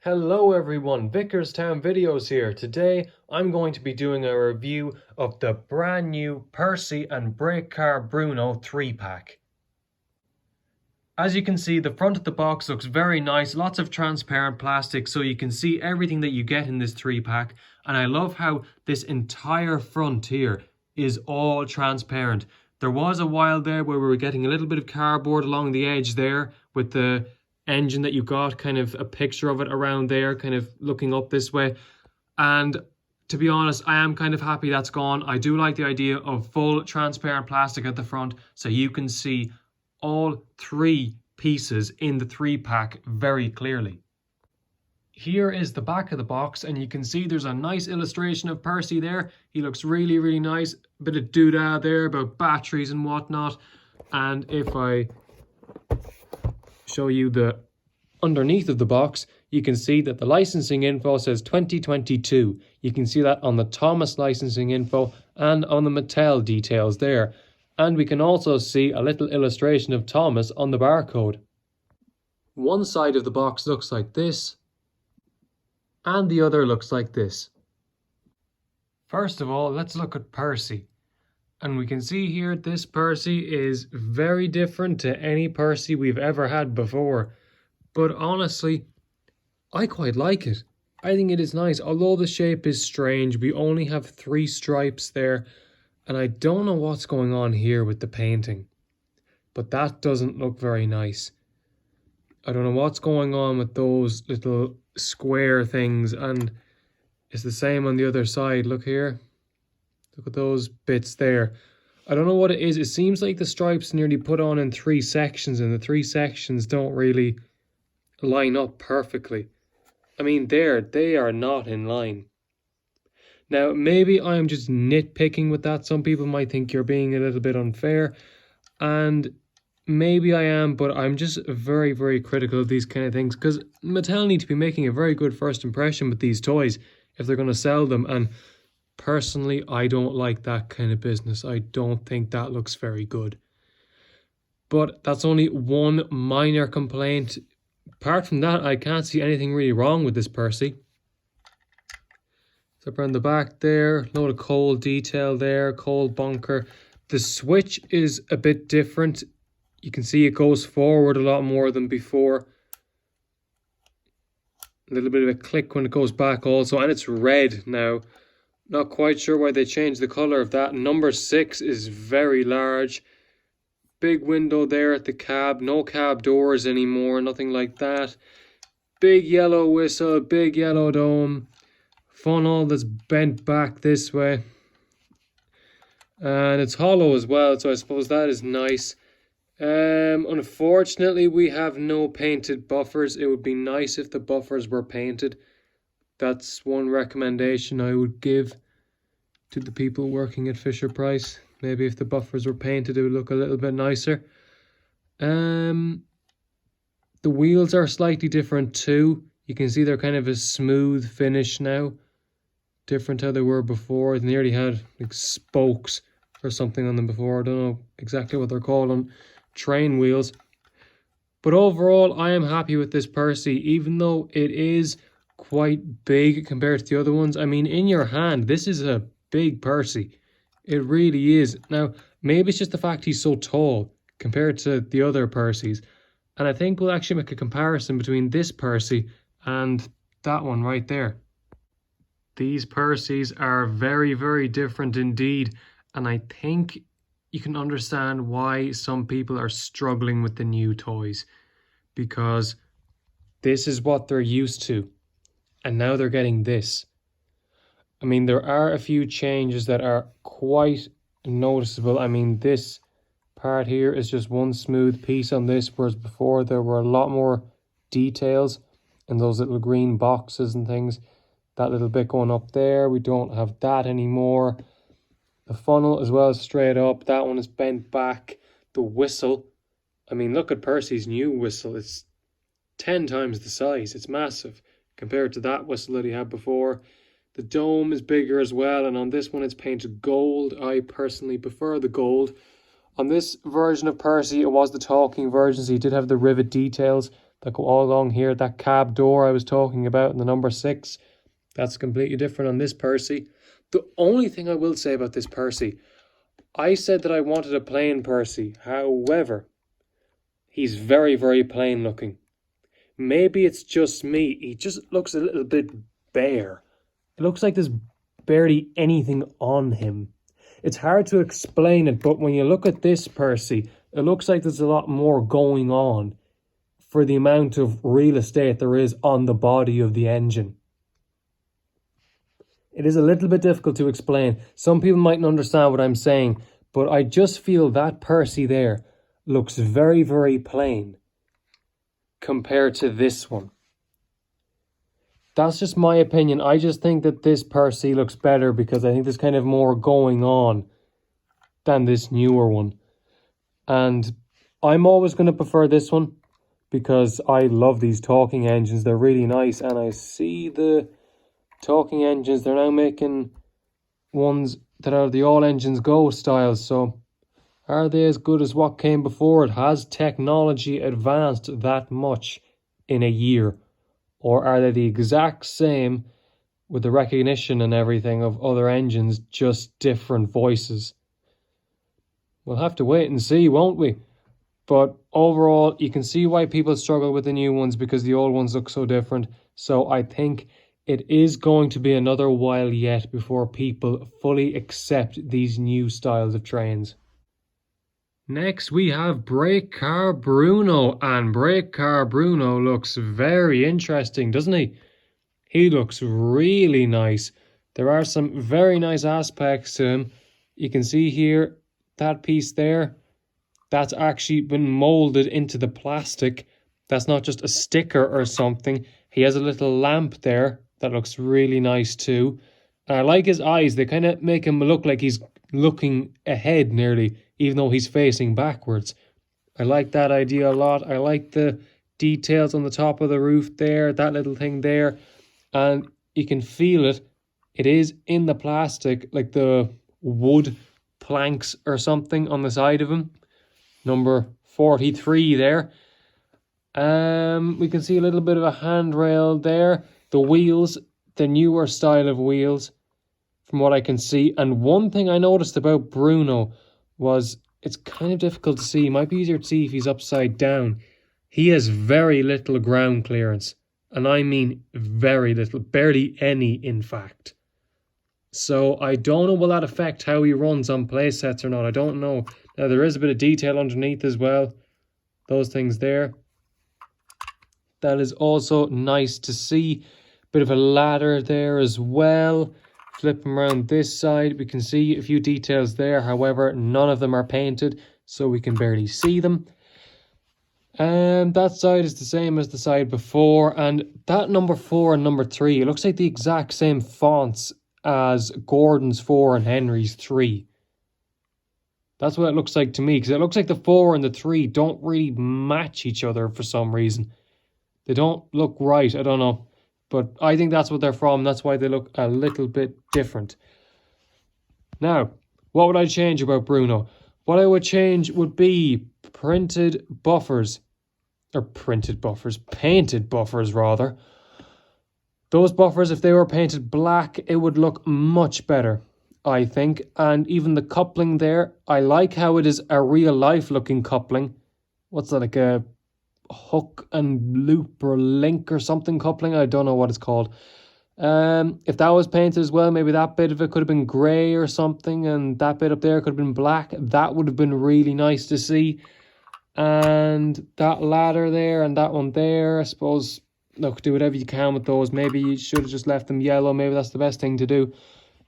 Hello everyone, Vickerstown Videos here. Today I'm going to be doing a review of the brand new Percy and Brake Car Bruno 3-pack. As you can see, the front of the box looks very nice, lots of transparent plastic so you can see everything that you get in this 3-pack, and I love how this entire front here is all transparent. There was a while there where we were getting a little bit of cardboard along the edge there with the engine that you got, kind of a picture of it around there, kind of looking up this way. And to be honest, I am kind of happy that's gone. I do like the idea of full transparent plastic at the front so you can see all three pieces in the 3-pack very clearly. Here is the back of the box, and you can see there's a nice illustration of Percy there. He looks really nice. A bit of doodah there about batteries and whatnot. And if I show you the underneath of the box, you can see that the licensing info says 2022. You can see that on the Thomas licensing info and on the Mattel details there. And we can also see a little illustration of Thomas on the barcode. One side of the box looks like this, and the other looks like this. First of all, let's look at Percy. And we can see here this Percy is very different to any Percy we've ever had before. But honestly, I quite like it. I think it is nice. Although the shape is strange, we only have 3 stripes there. And I don't know what's going on here with the painting. But that doesn't look very nice. I don't know what's going on with those little square things. And it's the same on the other side. Look here. Look at those bits there. I don't know what it is. It seems like the stripes nearly put on in 3 sections, and the 3 sections don't really line up perfectly. I mean, they are not in line. Now, maybe I'm just nitpicking with that. Some people might think you're being a little bit unfair, and maybe I am, but I'm just very critical of these kind of things because Mattel need to be making a very good first impression with these toys if they're going to sell them. And personally, I don't like that kind of business. I don't think that looks very good. But that's only one minor complaint. Apart from that, I can't see anything really wrong with this Percy. So around the back there, load of coal detail there, coal bunker. The switch is a bit different. You can see it goes forward a lot more than before. A little bit of a click when it goes back also, and it's red now. Not quite sure why they changed the colour of that. Number 6 is very large. Big window there at the cab. No cab doors anymore. Nothing like that. Big yellow whistle. Big yellow dome. Funnel that's bent back this way. And it's hollow as well, so I suppose that is nice. Unfortunately, we have no painted buffers. It would be nice if the buffers were painted. That's one recommendation I would give to the people working at Fisher-Price. Maybe if the buffers were painted, it would look a little bit nicer. The wheels are slightly different too. You can see they're kind of a smooth finish now. Different how they were before. They nearly had like spokes or something on them before. I don't know exactly what they're called on train wheels. But overall, I am happy with this Percy, even though it is quite big compared to the other ones. I mean, in your hand, this is a big Percy. It really is. Now, maybe it's just the fact he's so tall compared to the other Percys. And I think we'll actually make a comparison between this Percy and that one right there. These Percys are very different indeed. And I think you can understand why some people are struggling with the new toys. Because this is what they're used to. And now they're getting this. I mean, there are a few changes that are quite noticeable. I mean, this part here is just one smooth piece on this, whereas before there were a lot more details in those little green boxes and things. That little bit going up there, we don't have that anymore. The funnel as well is straight up. That one is bent back. The whistle, I mean, look at Percy's new whistle. It's 10 times the size. It's massive compared to that whistle that he had before. The dome is bigger as well, and on this one it's painted gold. I personally prefer the gold. On this version of Percy, it was the talking version, so you did have the rivet details. that go all along here. That cab door I was talking about in the number 6, that's completely different on this Percy. The only thing I will say about this Percy, I said that I wanted a plain Percy. However, he's very, very plain looking. Maybe it's just me. He just looks a little bit bare. It looks like there's barely anything on him. It's hard to explain it, but when you look at this Percy, it looks like there's a lot more going on for the amount of real estate there is on the body of the engine. It is a little bit difficult to explain. Some people mightn't understand what I'm saying, but I just feel that Percy there looks very, very plain compared to this one. That's just my opinion. I just think that this Percy looks better because I think there's kind of more going on than this newer one. And I'm always going to prefer this one because I love these talking engines. They're really nice. And I see the talking engines, they're now making ones that are the all engines go style. So are they as good as what came before it? Has technology advanced that much in a year? Or are they the exact same with the recognition and everything of other engines, just different voices? We'll have to wait and see, won't we? But overall, you can see why people struggle with the new ones because the old ones look so different. So I think it is going to be another while yet before people fully accept these new styles of trains. Next, we have Brake Car Bruno, and Brake Car Bruno looks very interesting, doesn't he? He looks really nice. There are some very nice aspects to him. You can see here, that piece there, that's actually been molded into the plastic. That's not just a sticker or something. He has a little lamp there that looks really nice too. And I like his eyes. They kind of make him look like he's looking ahead nearly, even though he's facing backwards. I like that idea a lot. I like the details on the top of the roof there, that little thing there. And you can feel it. It is in the plastic, like the wood planks or something on the side of him. Number 43 there. We can see a little bit of a handrail there. The wheels, the newer style of wheels, from what I can see. And one thing I noticed about Bruno was it's kind of difficult to see. It might be easier to see if he's upside down. He has very little ground clearance. And I mean very little, barely any in fact. So I don't know will that affect how he runs on play sets or not. I don't know. Now there is a bit of detail underneath as well. Those things there. That is also nice to see. Bit of a ladder there as well. Flip them around this side. We can see a few details there. However, none of them are painted, so we can barely see them. And that side is the same as the side before. And that number 4 and number 3, it looks like the exact same fonts as Gordon's 4 and Henry's 3. That's what it looks like to me, because it looks like the 4 and the 3 don't really match each other for some reason. They don't look right, I don't know. But I think that's what they're from. That's why they look a little bit different. Now, what would I change about Bruno? What I would change would be painted buffers rather. Those buffers, if they were painted black, it would look much better, I think. And even the coupling there, I like how it is a real life looking coupling. What's that, like a hook and loop or link or something coupling? I don't know what it's called. If that was painted as well, maybe that bit of it could have been grey or something, and that bit up there could have been black. That would have been really nice to see. And that ladder there and that one there, I suppose, look, do whatever you can with those. Maybe you should have just left them yellow. Maybe that's the best thing to do.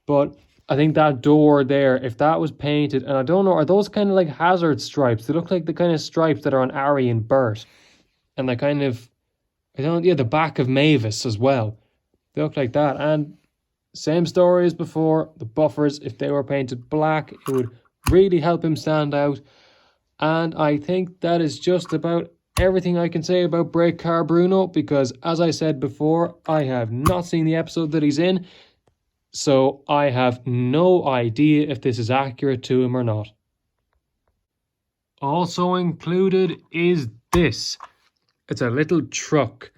But I think that door there, if that was painted, and I don't know, are those kind of like hazard stripes? They look like the kind of stripes that are on Ari and Bert. And they kind of, the back of Mavis as well. They look like that. And same story as before, the buffers, if they were painted black, it would really help him stand out. And I think that is just about everything I can say about Brake Car Bruno, because as I said before, I have not seen the episode that he's in, so I have no idea if this is accurate to him or not. Also included is this. It's a little truck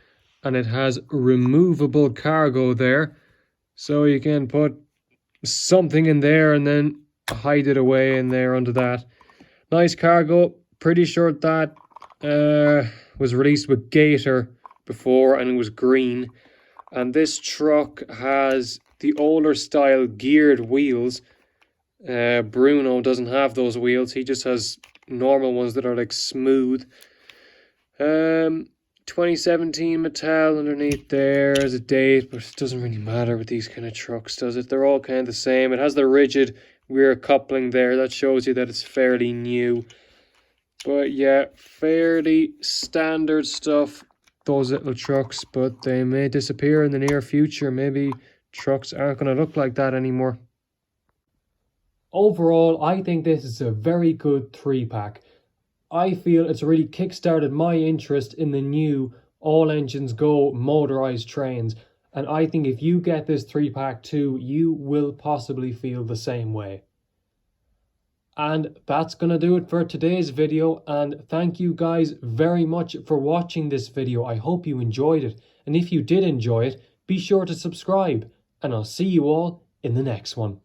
and it has removable cargo there. So you can put something in there and then hide it away in there under that. Nice cargo. Pretty sure that was released with Gator before and it was green. And this truck has the older style geared wheels. Bruno doesn't have those wheels. He just has normal ones that are like smooth. 2017 Mattel underneath there as a date, but it doesn't really matter with these kind of trucks, does it? They're all kind of the same. It has the rigid rear coupling there. That shows you that it's fairly new. But yeah, fairly standard stuff, those little trucks, but they may disappear in the near future. Maybe trucks aren't going to look like that anymore. Overall, I think this is a very good 3-pack. I feel it's really kickstarted my interest in the new all engines go motorized trains, and I think if you get this 3-pack too, you will possibly feel the same way. And that's gonna do it for today's video, and thank you guys very much for watching this video. I hope you enjoyed it, and if you did enjoy it, be sure to subscribe, and I'll see you all in the next one.